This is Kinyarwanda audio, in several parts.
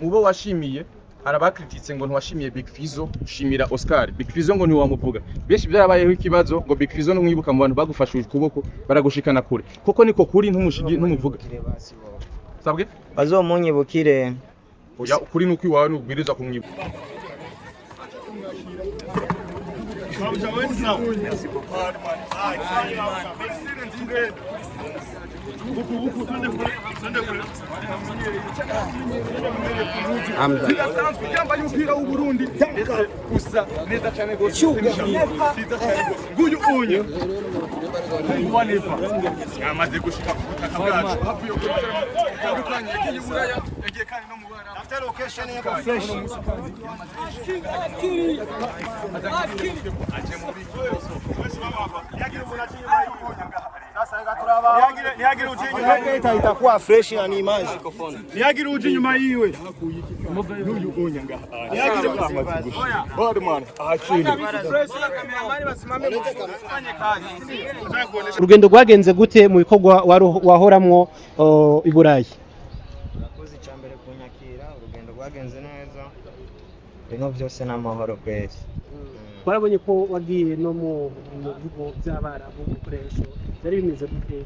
mubo washimiye arabakrititse ngo ntiwashimiye Big Fizzo ushimira Oscar. Big Fizzo ngo ntiwamuvuga. Benshi byarabayeho ikibazo ngo Big Fizzo n'umwibuka mu bantu bagufashije ukuboko baragushikana kure. Koko niko kuri ntumuvuga. Sabwe? Bazomunyibukire. Oya kuri nuko iwawe n'ubwiriza kumwibuka. Yamba y'umupira w'u Burundi gusa neza cyane gose nguyu unyu waneva yamaze gushika ku butaka bwacu havuye ku bitandukanye yagiye buraya yagiye kandi no mu bara after location ya fresh aje mu bigo yagira umuntu niagire uji nyuma itakuwa fresh na image niagire uji nyuma yiwe n'uyu unya ngaha niagire amazi gushika Badman ahakindi urugendo rwagenze gute mu bikorwa wahoramwo i Burayi? Urakoze cyambere kunyakira, urugendo rwagenze neza bino byose n'amahoro kwezi. Twarabonye ko wagiye no mu bigo by'abarabu gukoresha byari bimeze gute?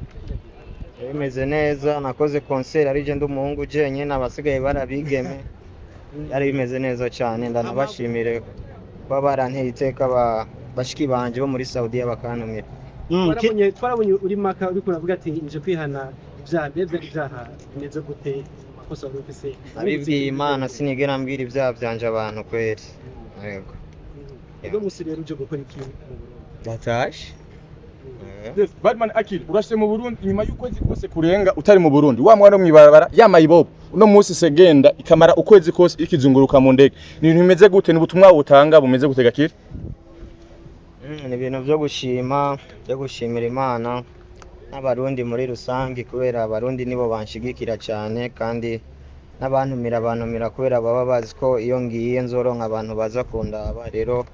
Bimeze neza, nakoze concert ari je ndumuhungu jenye n'abasigaye barabigeme yari bimeze neza cyane, ndanabashimire kuba baranteye iteka bashiki banje bo muri Saudi bakantumira. Twarabonye uri maka uri kuravuga ati nje kwihana ibyaha bimeze gute makosa rufise abibwiye Imana sinigera mbwira ibyaha byanje abantu kweri. Yego. Ego musirero uje gukora iki mu Burundi? Datashe. Badman Akil urashye mu Burundi nyuma y'ukwezi kose kurenga utari mu Burundi wa mwana mwibarabara yamayibobo uno munsi segenda ikamara ukwezi kose ikizunguruka mu ndege ni ibintu bimeze gute ni ubutumwa butanga bumeze gute Gakire? Ni ibintu byo gushimira Imana n'abarundi muri rusange kubera abarundi nibo banshigikira cyane kandi n'abantumira kubera baba bazi ko iyo ngiye nzoronka abantu baza kundaba rero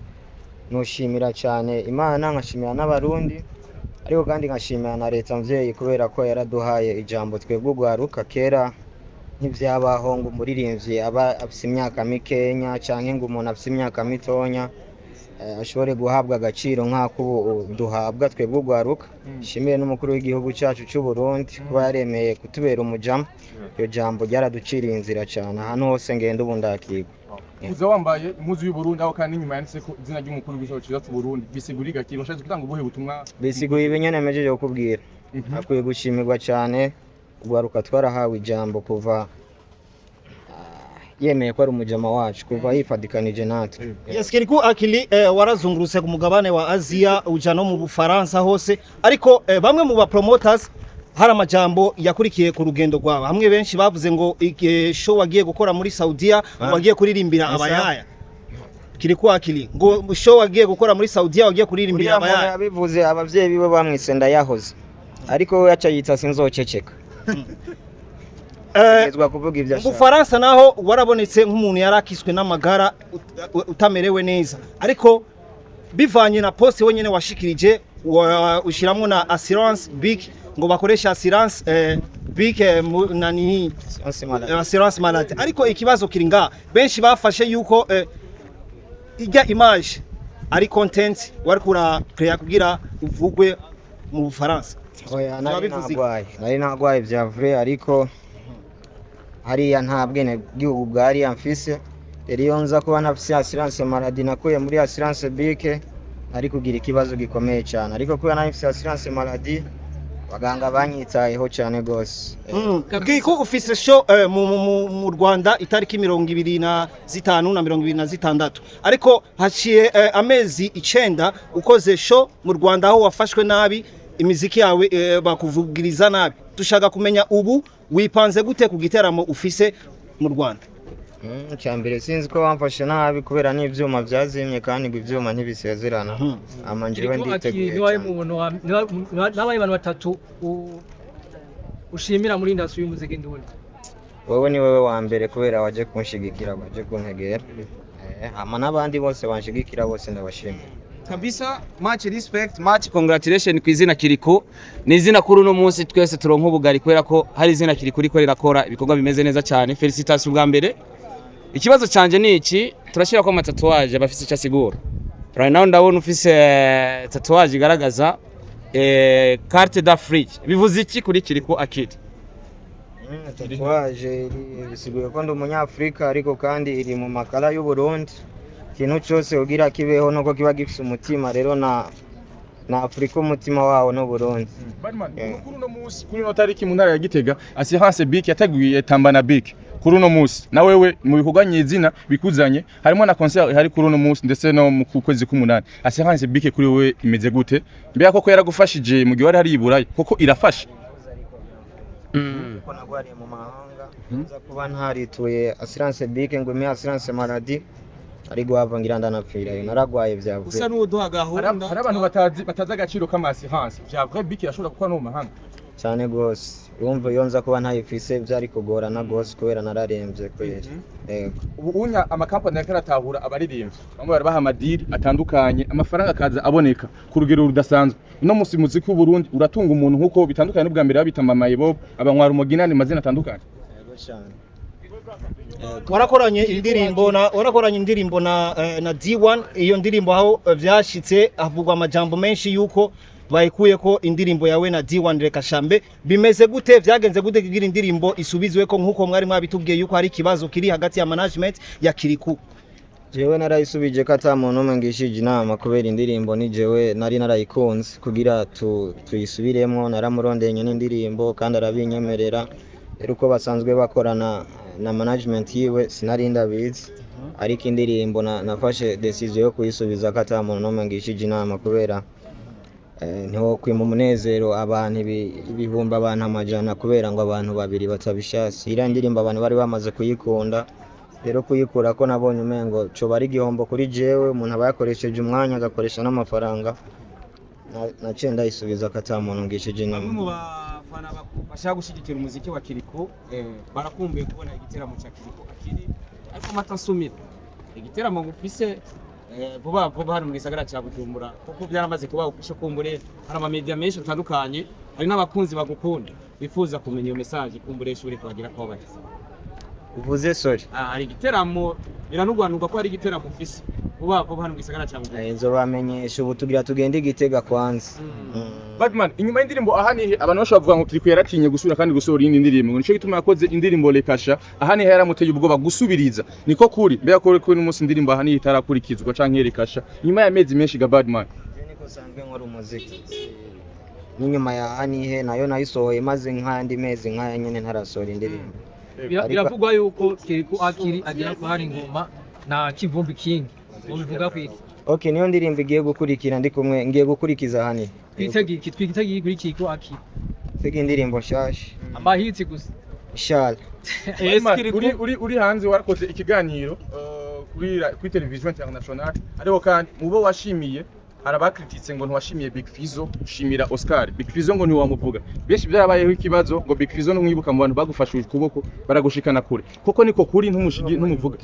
nushimira cyane Imana nkashimira n'abarundi ariko kandi nkashimira na leta mvyeyi kubera ko yaraduhaye ijambo twebwe ugwaruka kera nk'ivyabaho ngo umuririmbyi aba afise imyaka mikenya canke ngo umuntu afise imyaka mitonya ashobore guhabwa agaciro nk'ako duhabwa twebwe ugwaruka. Shimire n'umukuru w'igihugu cyacu cy'u Burundi kuba yaremeye kutubera umujama, iyo jambo ryaraduciriye inzira cyane ahantu hose ngenda ubu ndakirwa. Uza wambaye impuzu y'u Burundi aho kandi nyuma yanditse ko izina ry'umukuru w'igihugu cyacu cy'u Burundi bisigura Gakire ushatse gutanga ubuhe butumwa? Bisigura ibinyene mejeje kukubwira. Akwiye gushimirwa cyane ugwaruka twarahawe ijambo kuva yemeye ko ari umujama wacu kuva yifadikanije natwe. Yes, Kiriku Akili warazungurutse ku mugabane wa Aziya uja no mu Bufaransa hose ariko bamwe mu ba promoters hari amajambo yakurikiye ku rugendo rwabo. Hamwe benshi bavuze ngo show wagiye gukora muri Saudiya wagiye kuririmbira abayaya. Kiriku Akili ngo show wagiye gukora muri Saudiya wagiye kuririmbira abayaya. Yabivuze abavyeyi biwe bamwise ndayahoze ariko we yaca yita sinzoceceka. Mu Faransa naho warabonetse nk'umuntu yarakiswe n'amagara utamerewe neza ariko bivanye na poste wenyene washikirije ushiramwo na assurance big ngo bakoresha assurance big nani assurance malade ariko ikibazo kiringa benshi bafashe yuko ijya image ari content wari kura create kugira uvugwe mu Faransa. Oya nari nagwaye bya vrai ariko hariya nta bwene bw'igihugu bwari amfise rero iyo nza kuba nafise assurance maladie nakuye muri assurance bike ari kugira ikibazo gikomeye cyane ariko kuba nafise assurance maladie baganga banyitayeho cyane gose. Ko ufise show mu Rwanda itariki 25 na 26 ariko haciye amezi 9 ukoze show mu Rwanda aho wafashwe nabi imiziki yawe bakuvugiriza nabi. Dushaka kumenya ubu wipanze gute ku giteramo ufise mu Rwanda? Cyambere sinzi ko bamfashe nabi kubera n'ivyuma byazimye kandi ivyuma ntibisezerana. Amanjiwe nditeguye. Nabaye abantu batatu ushimira muri industry y'umuziki ndundi. Wowe ni wewe wa mbere kubera waje kunshigikira waje kuntegera. Ama nabandi bose banshigikira bose ndabashimira. kabisa match respect match congratulation kwizina Kiriko ni izina kuri uno munsi twese turonka ubugari kubera ko hari izina Kiriko riko rirakora ibikorwa bimeze neza cyane felicitation bwa mbere ikibazo canje ni iki turashira ko amatatuage abafise icyo asigura right now ndabona ufise tatuage igaragaza carte d'Afrique bivuze iki kuri Kiriko Akid tatuage bisiguye ko ndi umunyafrika ariko kandi iri mu makala y'u Burundi ikintu cyose ugira kibeho nuko kiba gifise umutima rero na Afrika umutima wawo no Burundi. Badman kuri uno munsi kuri no tariki mu ntara ya Gitega Assurance Bic yateguye Tambana Bic kuri uno munsi na wewe mu bikorwa nyizina bikuzanye harimo na concert hari kuri uno munsi ndetse no mu kwezi k'umunani Assurance Bic kuri wewe imeze gute mbere koko yaragufashije mu gihe wari hari iburayi koko irafasha ko nagwariye mu mahanga nza kuba ntarituye Assurance Bic ngo me Assurance Maladie ari guhavangira ndanapfira naragwaye byavuye usa n'uduha gahunda hari abantu bataza agaciro k'amassurance bya vrai Bic yashobora gukora no mu mahanga cyane gose urumva iyo nza kuba ntayifise byari kugorana gose kubera nararembye kwera ubunya amakampani yakaratahura abaririmbyi bamwe bari baha amadiri atandukanye amafaranga akaza aboneka ku rugero rudasanzwe no musi muziki w'u Burundi uratunga umuntu nkuko bitandukanye n'ubwa mbere babitamamaye bo abanywara umuginani mazina atandukanye yego cyane warakoranye indirimbo na D1 iyo ndirimbo aho vyashitse havugwa amajambo menshi yuko bayikuye ko indirimbo yawe na D1 reka shambe bimeze gute vyagenze gute kugira indirimbo isubizwe ko nkuko mwari mwabitubwiye yuko hari kibazo kiri hagati ya management ya Kiriku jewe narayisubije ko ata muntu umwe ngishije inama kubera indirimbo ni jewe nari narayikunze kugira tuyisubiremo naramurondeye n'indirimbo kandi arabinyemerera rero uko basanzwe bakorana na management yiwe sinari ndabizi ariko indirimbo nafashe decision yo kuyisubiza ko ata muntu umwe ngishije inama kubera niho kwima umunezero abantu ibihumba abantu amajana kubera ngo abantu babiri batabishasi ira ndirimbo abantu bari bamaze kuyikunda rero kuyikura ko nabonye umengo cyo bari gihombo kuri jewe umuntu abayakoresheje umwanya agakoresha n'amafaranga naciye ndayisubiza ko ata muntu ngishije inama bamwe mu bafana bashaka gushigikira umuziki wa Kiriko barakumbuye kubona igiteramo cya Kiriko Akiri ariko amatasumira igiteramo gufise vuba hano mu gisagara cya Bujumbura kuko byaramaze kuba ufishe kumbure hari ama media menshi atandukanye hari n'abakunzi bagukunda bifuza kumenya iyo message kumbure shuri kwagira ko bati uvuze sorry hari igiteramo biranugwanurwa ko hari igiteramo ufise vuba hano mu gisagara cya Bujumbura nzo bamenyesha ubu tugira tugende Gitega kwanza Badman inyuma y'indirimbo ahani abantu bashobora kuvuga ngo Kiriko yaratinye gusubira kandi gusohora indi ndirimbo nico gituma yakoze indirimbo Lekasha ahani yaramuteye ubwoba gusubiriza niko kuri mbere ko kuri umunsi indirimbo ahani itarakurikizwa canke Lekasha nyuma ya mezi menshi ga Badman niko sanzwe nkora umuziki n'inyuma ya ahani nayo nayisohoye maze nk'andi mezi nk'aya nyene ntarasohora indirimbo biravugwa yuko Kiriko Akiri agira ko hari ingoma na Kivumbi King ubivuga kwiki okay niyo ndirimbo igiye gukurikira ndi kumwe ngiye gukurikiza ahani twitegi kuri Kiriko Akiri fege indirimbo shashi amahitsi gusa inshallah uri hanze warakoze ikiganiro kuri television international ariko kandi mubo washimiye arabakrititse ngo ntiwashimiye Big Fizzo ushimira Oscar Big Fizzo ngo ntiwamuvuga benshi byarabayeho ikibazo ngo Big Fizzo n'umwibuka mu bantu bagufashije ukuboko baragushikana kure koko niko kuri ntumuvuga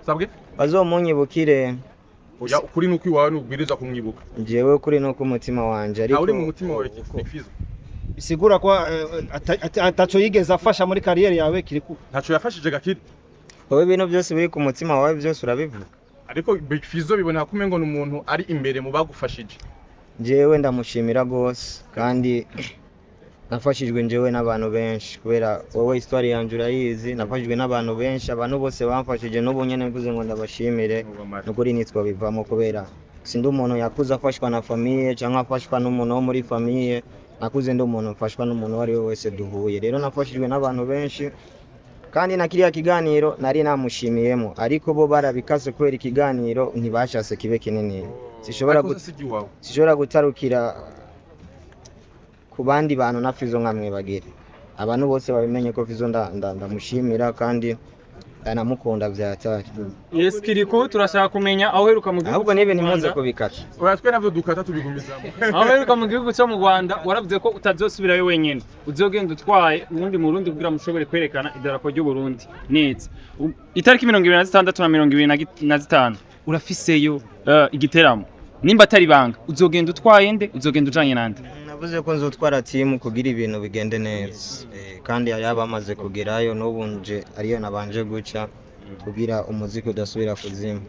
sabwe bazomunyibukire oya kuri nuko iwawe n'ubwiriza kumwibuka jewe kuri no ku mutima wanje ariko uri mu mutima wawe Big Fizzo bisigura ko ataco yigeze afasha muri kariyeri yawe Kiriku ntaco yafashije Gakiri wowe ibintu byose biri ku mutima wawe byose urabivuga ariko Big Fizzo bibona ko umengo n'umuntu ari imbere mu bagufashije jewe ndamushimira gose kandi nafashijwe njewe n'abantu benshi kubera wowe histoire yanje urayizi nafashijwe n'abantu benshi abantu bose bamfashije n'ubu nyene mvuze ngo ndabashimire n'ukuri nitwa bivamo kubera sindi umuntu yakuza afashwa na famille cyangwa afashwa n'umuntu wo muri famille nakuze ndi umuntu mfashwa n'umuntu wari wese duhuye rero nafashijwe n'abantu benshi kandi na kiriya kiganiro nari namushimiyemo ariko bo barabikase kubera ikiganiro ntibashase kibe kinini sishobora gutarukira ku bandi bantu na Fizzo nkamwe bagire abantu bose babimenye ko Fizzo ndamushimira kandi anamukunda vyatari yes Kiriko turashaka kumenya aho heruka mu gihugu ahubwo nibe ntimuze kubikata uratwe navyo dukata tubigumizamo aho heruka mu gihugu cyo mu Rwanda waravuze ko utazosubirayo wenyene uzogenda utwaye ubundi mu Burundi kugira mushobore kwerekana idarapo ry'u Burundi neza itariki 26 na 25 urafiseyo igiteramo nimba atari banga uzogenda utwaye nde uzogenda ujanye nande? navuze ko nzotwara timu kugira ibintu bigende neza kandi yaba amaze kugerayo n'ubunje ariyo nabanje guca kugira umuziki udasubira kuzima.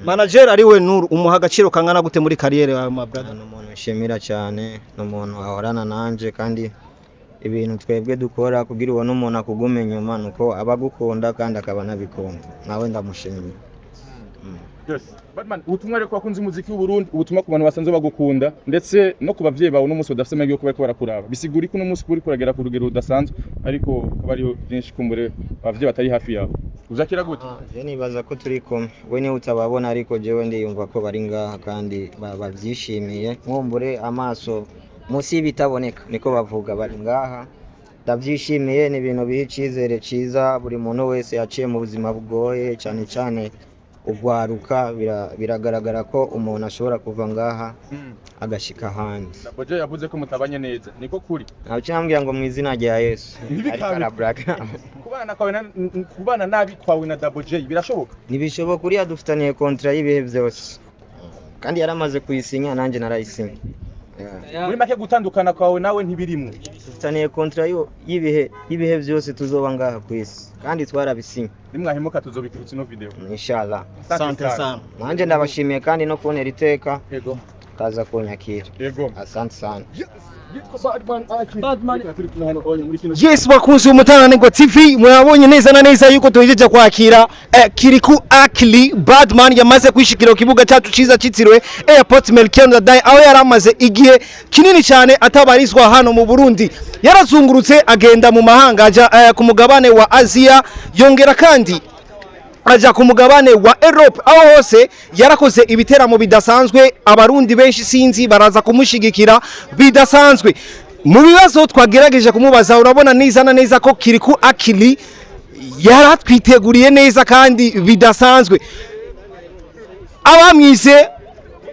Manager ari we Nuru umuha agaciro kangana gute muri kariyere yawe my brother? N'umuntu nshimira cyane, n'umuntu ahorana nanje kandi ibintu twebwe dukora kugira ubone umuntu akugume inyuma nuko abagukunda kandi akaba nabikunda, nawe ndamushimira. Yes. Badman, ubutumwa reko bakunze umuziki w'u Burundi, ubutumwa ku bantu basanzwe bagukunda ndetse no ku bavyeyi bawe n'umunsi badafite amahirwe yo kuba barakuraba. Bisigura ko n'umunsi kuri kuragera ku rugero rudasanzwe ariko akaba ari byinshi kumbure abavyeyi batari hafi yawe. Uzakira gute? Je nibaza ko turi kumwe. We ni utababona ariko jewe ndiyumva ko bari ngaha kandi bavyishimiye. Nkumbure amaso musi bitaboneka niko bavuga bari ngaha. Ndavyishimiye ni ibintu biha icizere ciza buri muntu wese yaciye mu buzima bugoye cyane cyane ugwaruka biragaragara ko umuntu ashobora kuva ngaha agashika handi. Boje yavuze ko mutabanye neza niko kuri. Nabyo ngo mu izina rya Yesu. Kubana nabi kwawe na Double J birashoboka? Nibishoboka uriya dufitaniye kontra y'ibihe byose. Kandi yaramaze kuyisinya nanjye narayisinya. Muri make gutandukana kwawe nawe ntibirimo. Dufitaniye kontra y'ibihe byose tuzoba ngaha ku isi. Kandi twarabisinya. Nimwahemuka tuzobikirutsa no video. Inshallah. Asante sana. Nanjye ndabashimiye kandi no kubonera iteka. Yego. Kaza kunyakira. Yego. Asante sana. Yes bakunzi umutananirwa TV murabonye neza na neza yuko tuhejeje kwakira Kiriku Akili Badman yamaze kwishikira kibuga cyacu ciza citiriwe Airport Melchior Ndadaye aho yaramaze igihe kinini cyane atabarizwa hano mu Burundi. Yarazungurutse agenda mu mahanga aja ku mugabane wa Asia yongera kandi aja ku mugabane wa Europe aho hose yarakoze ibiteramo bidasanzwe abarundi benshi sinzi baraza kumushigikira bidasanzwe. Mu bibazo twagerageje kumubaza urabona neza na neza ko Kiriku Akili yaratwiteguriye neza kandi bidasanzwe. Abamwize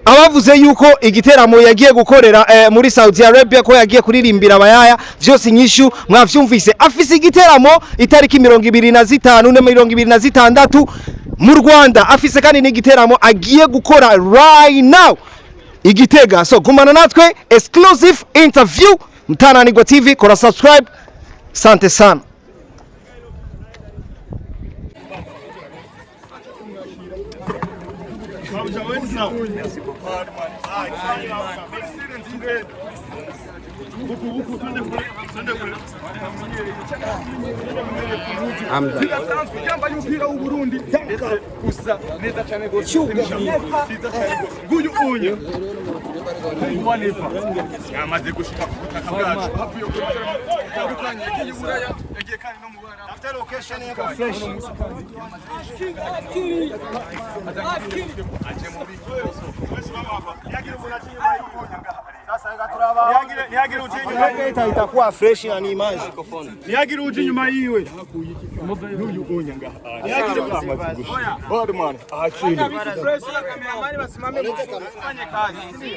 abavuze yuko igiteramo yagiye gukorera muri Saudi Arabia ko yagiye kuririmbira abayaya byose nyishu mwavyumvise. Afise igiteramo itariki 25 ne 26 mu Rwanda. Afise kandi n'igiteramo agiye gukora right now Igitega. So gumana natwe exclusive interview Mutananirwa TV, kora subscribe. Sante sana. Yambaye umupira w'u Burundi usa neza cyane gose. Nguyu unye Wanifa yamaze gushika ku butaka bwacu hafi yo gutandukanye yagiye buraya yagiye kandi no mu bara after location ya fresh aje mu biki yagira unatinye sasa ngaturaba yagira uje nyuma itakuwa fresh na ni image yagira uje nyuma yiwe n'uyu unya ngaha yagira oya man ahakiri fresh na kamera mani basimame mfanye kazi